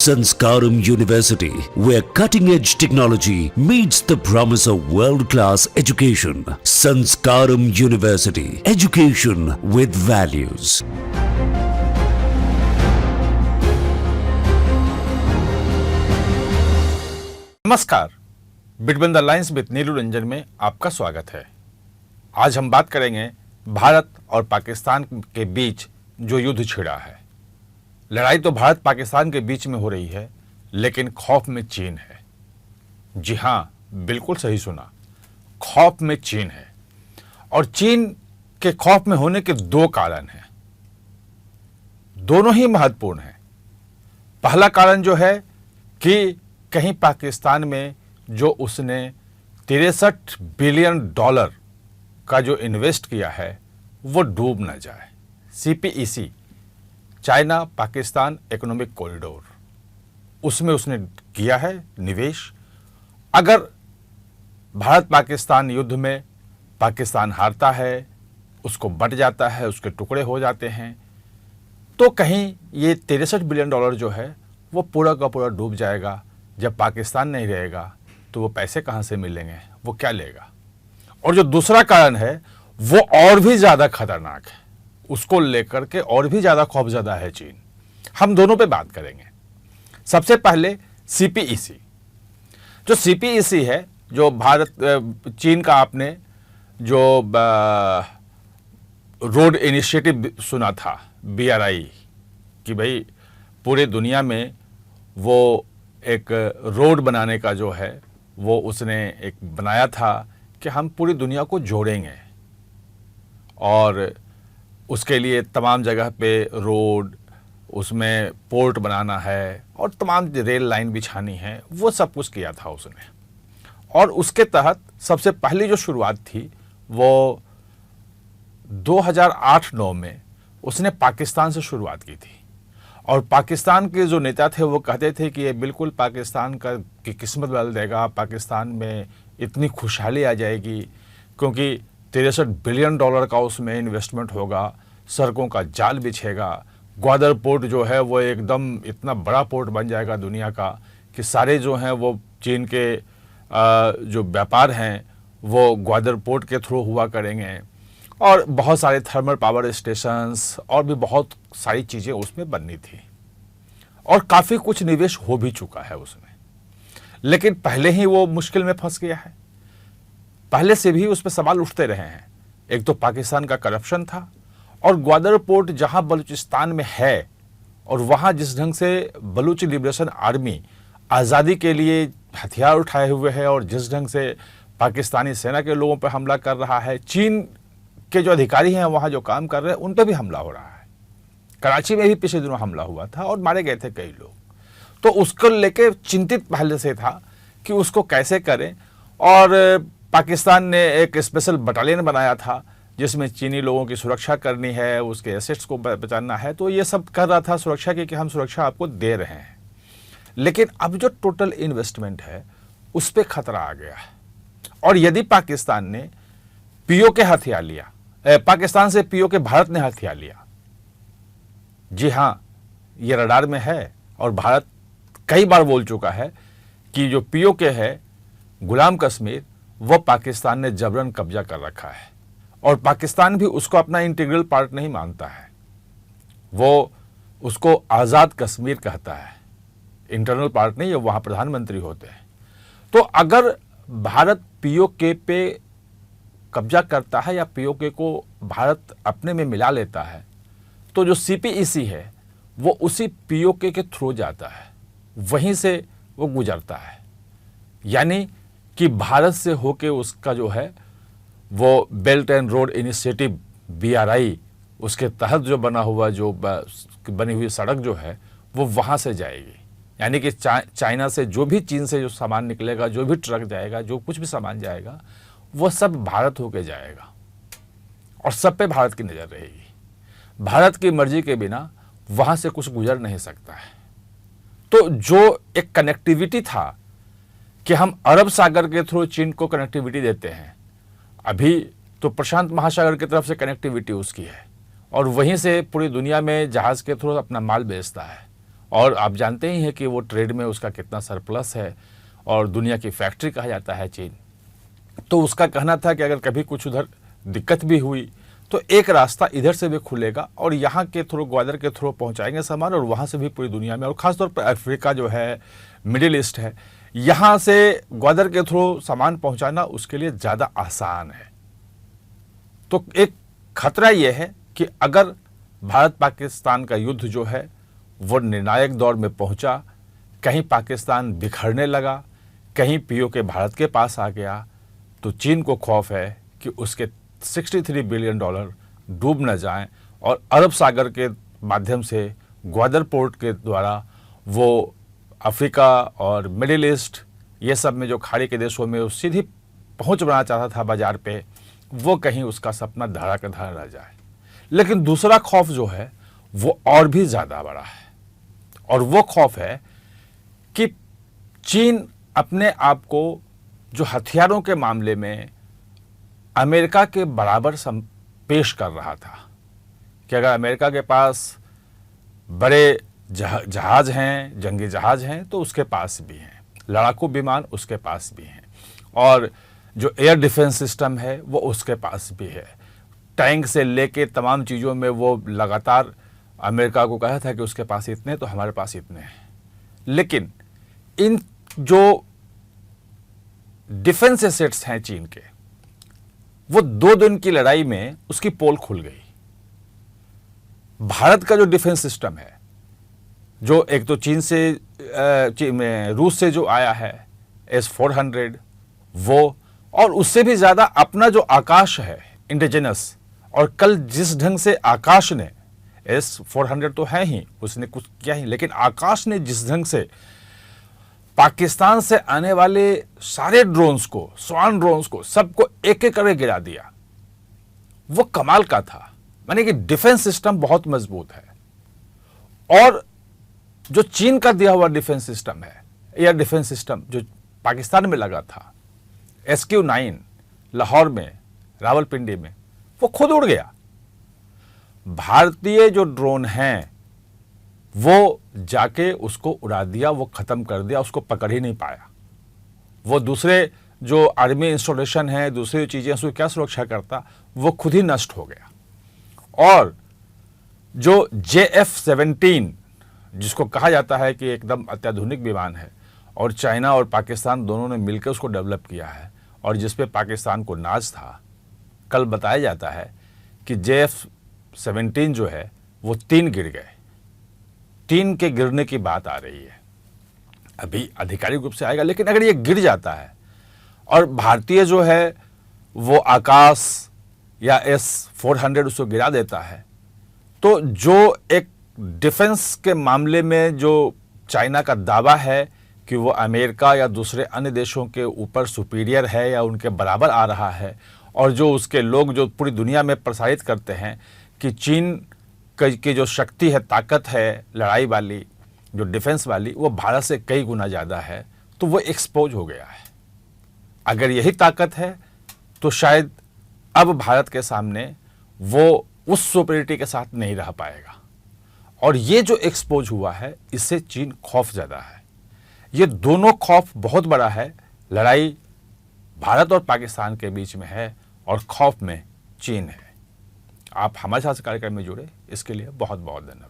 Sanskaram University, where cutting-edge technology meets the promise of world-class education. Sanskaram University, education with values. नमस्कार, between the lines with नीलू रंजन में आपका स्वागत है। आज हम बात करेंगे भारत और पाकिस्तान के बीच जो युद्ध छिड़ा है। लड़ाई तो भारत पाकिस्तान के बीच में हो रही है, लेकिन खौफ में चीन है। जी हाँ, बिल्कुल सही सुना, खौफ में चीन है। और चीन के खौफ में होने के दो कारण हैं, दोनों ही महत्वपूर्ण हैं। पहला कारण जो है कि कहीं पाकिस्तान में जो उसने 63 बिलियन डॉलर का जो इन्वेस्ट किया है वो डूब न जाए। CPEC, China Pakistan economic corridor, उसमें उसने किया है निवेश। अगर भारत पाकिस्तान युद्ध में पाकिस्तान हारता है, उसको बट जाता है, उसके टुकड़े हो जाते हैं, तो कहीं ये 63 बिलियन डॉलर जो है वो पूरा का पूरा डूब जाएगा। जब पाकिस्तान नहीं रहेगा तो वो पैसे कहाँ से मिलेंगे, वो क्या लेगा। और जो दूसरा कारण है वो और भी ज़्यादा खतरनाक है, उसको लेकर के और भी ज़्यादा खौफजदा है चीन। हम दोनों पे बात करेंगे। सबसे पहले CPEC, जो CPEC है, जो भारत चीन का आपने जो रोड इनिशिएटिव सुना था, BRI, कि भाई पूरे दुनिया में वो एक रोड बनाने का जो है वो उसने एक बनाया था कि हम पूरी दुनिया को जोड़ेंगे और उसके लिए तमाम जगह पे रोड, उसमें पोर्ट बनाना है और तमाम रेल लाइन बिछानी है, वो सब कुछ किया था उसने। और उसके तहत सबसे पहली जो शुरुआत थी वो 2008-9 में उसने पाकिस्तान से शुरुआत की थी। और पाकिस्तान के जो नेता थे वो कहते थे कि ये बिल्कुल पाकिस्तान की किस्मत बदल देगा, पाकिस्तान में इतनी खुशहाली आ जाएगी, क्योंकि 63 बिलियन डॉलर का उसमें इन्वेस्टमेंट होगा, सड़कों का जाल बिछेगा, ग्वादर पोर्ट जो है वो एकदम इतना बड़ा पोर्ट बन जाएगा दुनिया का कि सारे जो हैं वो चीन के जो व्यापार हैं वो ग्वादर पोर्ट के थ्रू हुआ करेंगे, और बहुत सारे थर्मल पावर स्टेशंस और भी बहुत सारी चीज़ें उसमें बननी थी। और काफ़ी कुछ निवेश हो भी चुका है उसमें, लेकिन पहले ही वो मुश्किल में फंस गया है। पहले से भी उस पर सवाल उठते रहे हैं। एक तो पाकिस्तान का करप्शन था, और ग्वादर पोर्ट जहां बलूचिस्तान में है और वहां जिस ढंग से बलूच लिबरेशन आर्मी आज़ादी के लिए हथियार उठाए हुए है और जिस ढंग से पाकिस्तानी सेना के लोगों पर हमला कर रहा है, चीन के जो अधिकारी हैं वहाँ जो काम कर रहे हैं उन पर भी हमला हो रहा है। कराची में भी पिछले दिनों हमला हुआ था और मारे गए थे कई लोग। तो उसको लेके चिंतित पहले से था कि उसको कैसे करें। और पाकिस्तान ने एक स्पेशल बटालियन बनाया था जिसमें चीनी लोगों की सुरक्षा करनी है, उसके एसेट्स को बचाना है, तो ये सब कर रहा था सुरक्षा की कि हम सुरक्षा आपको दे रहे हैं। लेकिन अब जो टोटल इन्वेस्टमेंट है उस पर खतरा आ गया है। और यदि पाकिस्तान ने POK हथियार लिया, पाकिस्तान से POK भारत ने हथियार लिया, जी हाँ, ये रडार में है और भारत कई बार बोल चुका है कि जो POK है गुलाम कश्मीर, वो पाकिस्तान ने जबरन कब्जा कर रखा है और पाकिस्तान भी उसको अपना इंटीग्रल पार्ट नहीं मानता है, वो उसको आज़ाद कश्मीर कहता है, इंटरनल पार्ट नहीं है, वहाँ प्रधानमंत्री होते हैं। तो अगर भारत POK पे कब्जा करता है या POK को भारत अपने में मिला लेता है, तो जो CPEC है वो उसी POK के थ्रू जाता है, वहीं से वो गुजरता है। यानी कि भारत से होके उसका जो है वो belt and road initiative BRI, उसके तहत जो बना हुआ जो बनी हुई सड़क जो है वो वहाँ से जाएगी। यानी कि चाइना से जो भी, चीन से जो सामान निकलेगा, जो भी ट्रक जाएगा, जो कुछ भी सामान जाएगा, वो सब भारत होके जाएगा और सब पे भारत की नज़र रहेगी। भारत की मर्जी के बिना वहाँ से कुछ गुजर नहीं सकता है। तो जो एक कनेक्टिविटी था कि हम अरब सागर के थ्रू चीन को कनेक्टिविटी देते हैं, अभी तो प्रशांत महासागर की तरफ से कनेक्टिविटी उसकी है और वहीं से पूरी दुनिया में जहाज़ के थ्रू अपना माल बेचता है और आप जानते ही हैं कि वो ट्रेड में उसका कितना सरप्लस है और दुनिया की फैक्ट्री कहा जाता है चीन। तो उसका कहना था कि अगर कभी कुछ उधर दिक्कत भी हुई तो एक रास्ता इधर से भी खुलेगा और यहाँ के थ्रू, ग्वादर के थ्रू पहुँचाएंगे सामान और वहाँ से भी पूरी दुनिया में, और ख़ासतौर पर अफ्रीका जो है, मिडिल ईस्ट है, यहाँ से ग्वादर के थ्रू सामान पहुँचाना उसके लिए ज़्यादा आसान है। तो एक खतरा ये है कि अगर भारत पाकिस्तान का युद्ध जो है वो निर्णायक दौर में पहुंचा, कहीं पाकिस्तान बिखरने लगा, कहीं पीओके भारत के पास आ गया, तो चीन को खौफ है कि उसके 63 बिलियन डॉलर डूब न जाएं और अरब सागर के माध्यम से ग्वादर पोर्ट के द्वारा वो अफ्रीका और मिडिल ईस्ट ये सब में जो खाड़ी के देशों में वो सीधी पहुंच बनाना चाहता था बाजार पे, वो कहीं उसका सपना धरा का धरा रह जाए। लेकिन दूसरा खौफ जो है वो और भी ज़्यादा बड़ा है, और वो खौफ है कि चीन अपने आप को जो हथियारों के मामले में अमेरिका के बराबर पेश कर रहा था, कि अगर अमेरिका के पास बड़े जहाज़ हैं, जंगी जहाज़ हैं, तो उसके पास भी हैं, लड़ाकू विमान उसके पास भी हैं, और जो एयर डिफेंस सिस्टम है वो उसके पास भी है। टैंक से लेके तमाम चीज़ों में वो लगातार अमेरिका को कहा था कि उसके पास इतने, तो हमारे पास इतने हैं। लेकिन इन जो डिफेंस एसेट्स हैं चीन के, वो 2 दिन की लड़ाई में उसकी पोल खुल गई। भारत का जो डिफेंस सिस्टम है, जो एक तो चीन से रूस से जो आया है S-400, वो, और उससे भी ज़्यादा अपना जो आकाश है इंडिजिनस, और कल जिस ढंग से आकाश ने, S-400 तो है ही, उसने कुछ किया ही, लेकिन आकाश ने जिस ढंग से पाकिस्तान से आने वाले सारे ड्रोन्स को, स्वान ड्रोन्स को, सबको एक एक करके गिरा दिया, वो कमाल का था। माने कि डिफेंस सिस्टम बहुत मजबूत है। और जो चीन का दिया हुआ डिफेंस सिस्टम है, एयर डिफेंस सिस्टम जो पाकिस्तान में लगा था, SQ-9 लाहौर में, रावलपिंडी में, वो खुद उड़ गया। भारतीय जो ड्रोन हैं वो जाके उसको उड़ा दिया, वो खत्म कर दिया, उसको पकड़ ही नहीं पाया। वो दूसरे जो आर्मी इंस्टॉलेशन है, दूसरी चीजें, उसको क्या सुरक्षा करता, वो खुद ही नष्ट हो गया। और जो JF-17 जिसको कहा जाता है कि एकदम अत्याधुनिक विमान है, और चाइना और पाकिस्तान दोनों ने मिलकर उसको डेवलप किया है, और जिस पे पाकिस्तान को नाज था, कल बताया जाता है कि JF-17 जो है वो 3 गिर गए। 3 के गिरने की बात आ रही है, अभी आधिकारिक रूप से आएगा, लेकिन अगर ये गिर जाता है और भारतीय जो है वो आकाश या S-400 उसको गिरा देता है, तो जो एक डिफेंस के मामले में जो चाइना का दावा है कि वो अमेरिका या दूसरे अन्य देशों के ऊपर सुपीरियर है या उनके बराबर आ रहा है, और जो उसके लोग जो पूरी दुनिया में प्रसारित करते हैं कि चीन की जो शक्ति है, ताकत है लड़ाई वाली, जो डिफेंस वाली, वो भारत से कई गुना ज़्यादा है, तो वो एक्सपोज हो गया है। अगर यही ताकत है तो शायद अब भारत के सामने वो उस सुपीरियरिटी के साथ नहीं रह पाएगा। और ये जो एक्सपोज हुआ है, इससे चीन खौफ ज़्यादा है। ये दोनों खौफ बहुत बड़ा है। लड़ाई भारत और पाकिस्तान के बीच में है और खौफ में चीन है। आप हमारे साथ कार्यक्रम में जुड़े, इसके लिए बहुत बहुत धन्यवाद।